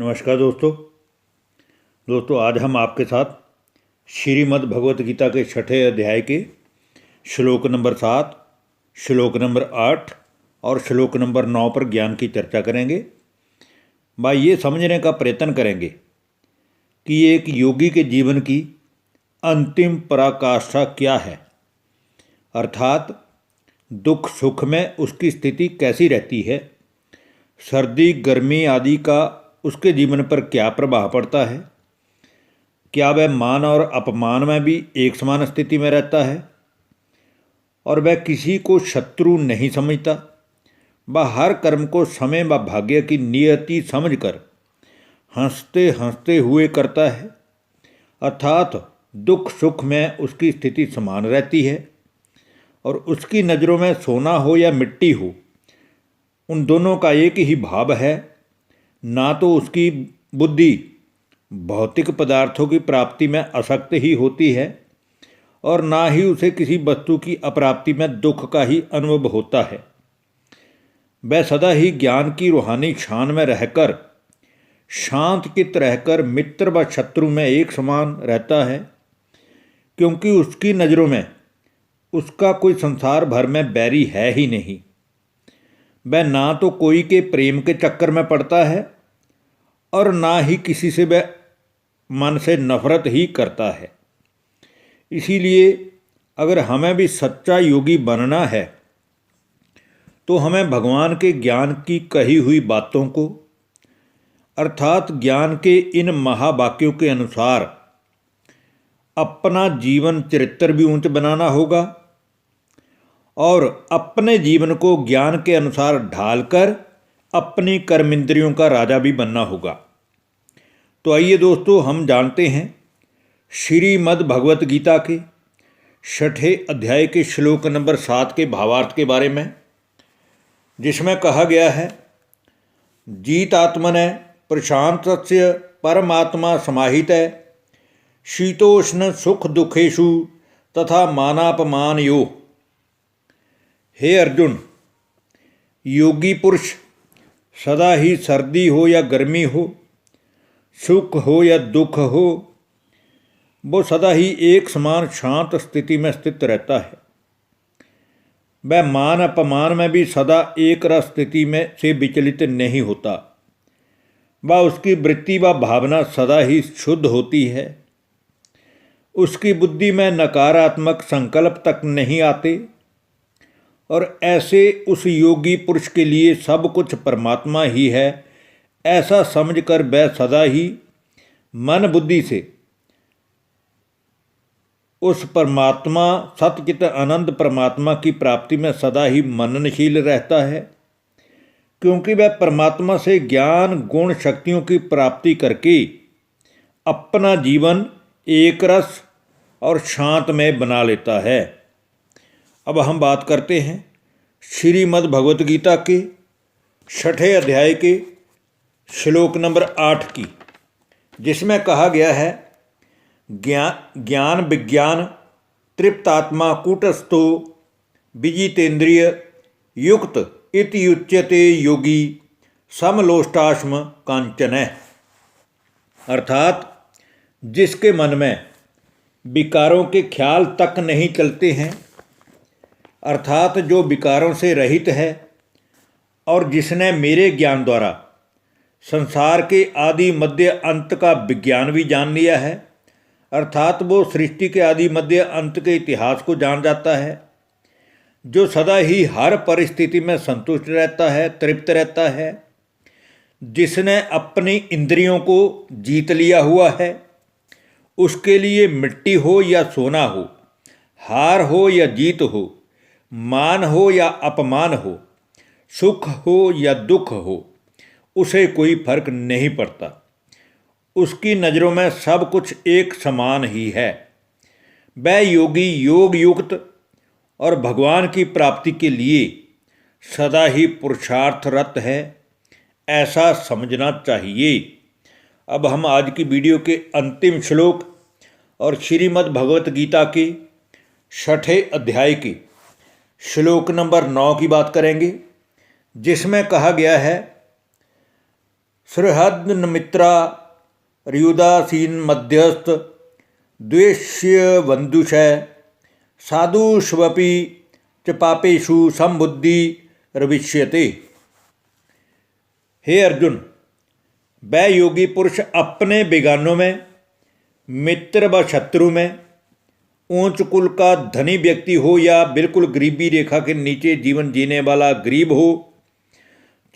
नमस्कार दोस्तों आज हम आपके साथ श्रीमद् भगवत गीता के छठे अध्याय के श्लोक नंबर 7, श्लोक नंबर 8 और श्लोक नंबर 9 पर ज्ञान की चर्चा करेंगे। भाई ये समझने का प्रयत्न करेंगे कि एक योगी के जीवन की अंतिम पराकाष्ठा क्या है, अर्थात दुख सुख में उसकी स्थिति कैसी रहती है, सर्दी गर्मी आदि का उसके जीवन पर क्या प्रभाव पड़ता है, क्या वह मान और अपमान में भी एक समान स्थिति में रहता है और वह किसी को शत्रु नहीं समझता। वह हर कर्म को समय व भाग्य की नियति समझकर हंसते हंसते हुए करता है, अर्थात दुख सुख में उसकी स्थिति समान रहती है और उसकी नज़रों में सोना हो या मिट्टी हो, उन दोनों का एक ही भाव है। ना तो उसकी बुद्धि भौतिक पदार्थों की प्राप्ति में आसक्त ही होती है और ना ही उसे किसी वस्तु की अप्राप्ति में दुख का ही अनुभव होता है। वह सदा ही ज्ञान की रूहानी शान में रहकर शांत चित्त रहकर मित्र व शत्रु में एक समान रहता है, क्योंकि उसकी नज़रों में उसका कोई संसार भर में बैरी है ही नहीं। वह ना तो कोई के प्रेम के चक्कर में पड़ता है और ना ही किसी से वह मन से नफरत ही करता है। इसीलिए अगर हमें भी सच्चा योगी बनना है तो हमें भगवान के ज्ञान की कही हुई बातों को, अर्थात ज्ञान के इन महावाक्यों के अनुसार अपना जीवन चरित्र भी ऊंच बनाना होगा और अपने जीवन को ज्ञान के अनुसार ढालकर अपनी कर्मेंद्रियों का राजा भी बनना होगा। तो आइए दोस्तों, हम जानते हैं श्रीमद् भगवत गीता के छठे अध्याय के श्लोक नंबर 7 के भावार्थ के बारे में, जिसमें कहा गया है, जीतात्मने प्रशांतस्य परमात्मा समाहितः शीतोष्ण सुख दुखेषु तथा मानापमान यो। हे अर्जुन, योगी पुरुष सदा ही सर्दी हो या गर्मी हो, सुख हो या दुख हो, वो सदा ही एक समान शांत स्थिति में स्थित रहता है। वह मान अपमान में भी सदा एक रस स्थिति में से विचलित नहीं होता। वह उसकी वृत्ति व भावना सदा ही शुद्ध होती है। उसकी बुद्धि में नकारात्मक संकल्प तक नहीं आते और ऐसे उस योगी पुरुष के लिए सब कुछ परमात्मा ही है, ऐसा समझकर वह सदा ही मन बुद्धि से उस परमात्मा सतचित आनंद परमात्मा की प्राप्ति में सदा ही मननशील रहता है, क्योंकि वह परमात्मा से ज्ञान गुण शक्तियों की प्राप्ति करके अपना जीवन एक रस और शांतमय बना लेता है। अब हम बात करते हैं श्रीमद् भगवत गीता के छठे अध्याय के श्लोक नंबर 8 की, जिसमें कहा गया है, ज्ञान विज्ञान तृप्तात्मा कूटस्थो विजितेन्द्रिय युक्त इति उच्यते योगी समलोष्टाश्म कांचन। अर्थात जिसके मन में विकारों के ख्याल तक नहीं चलते हैं, अर्थात जो विकारों से रहित है और जिसने मेरे ज्ञान द्वारा संसार के आदि मध्य अंत का विज्ञान भी जान लिया है, अर्थात वो सृष्टि के आदि मध्य अंत के इतिहास को जान जाता है, जो सदा ही हर परिस्थिति में संतुष्ट रहता है, तृप्त रहता है, जिसने अपनी इंद्रियों को जीत लिया हुआ है, उसके लिए मिट्टी हो या सोना हो, हार हो या जीत हो, मान हो या अपमान हो, सुख हो या दुख हो, उसे कोई फर्क नहीं पड़ता। उसकी नज़रों में सब कुछ एक समान ही है। वह योगी योग युक्त और भगवान की प्राप्ति के लिए सदा ही पुरुषार्थरत है, ऐसा समझना चाहिए। अब हम आज की वीडियो के अंतिम श्लोक और श्रीमद् भगवत गीता के छठे अध्याय के श्लोक नंबर 9 की बात करेंगे, जिसमें कहा गया है, सुहृद मित्रा र्युदासीन मध्यस्थ द्वेष्य बंधुषय साधुष्वपि च पापेषु संबुद्धि रविष्यते। हे अर्जुन, वह योगी पुरुष अपने बेगानों में, मित्र व शत्रु में, ऊंच कुल का धनी व्यक्ति हो या बिल्कुल गरीबी रेखा के नीचे जीवन जीने वाला गरीब हो,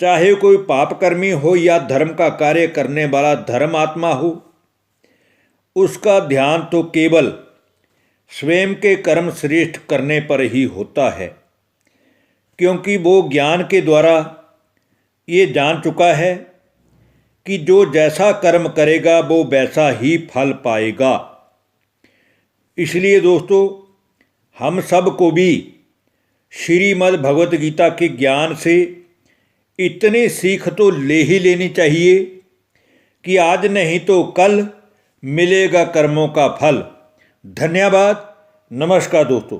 चाहे कोई पापकर्मी हो या धर्म का कार्य करने वाला धर्मात्मा हो, उसका ध्यान तो केवल स्वयं के कर्म श्रेष्ठ करने पर ही होता है, क्योंकि वो ज्ञान के द्वारा ये जान चुका है कि जो जैसा कर्म करेगा वो वैसा ही फल पाएगा। इसलिए दोस्तों, हम सब को भी श्रीमद् भगवत गीता के ज्ञान से इतनी सीख तो ले ही लेनी चाहिए कि आज नहीं तो कल मिलेगा कर्मों का फल। धन्यवाद। नमस्कार दोस्तों।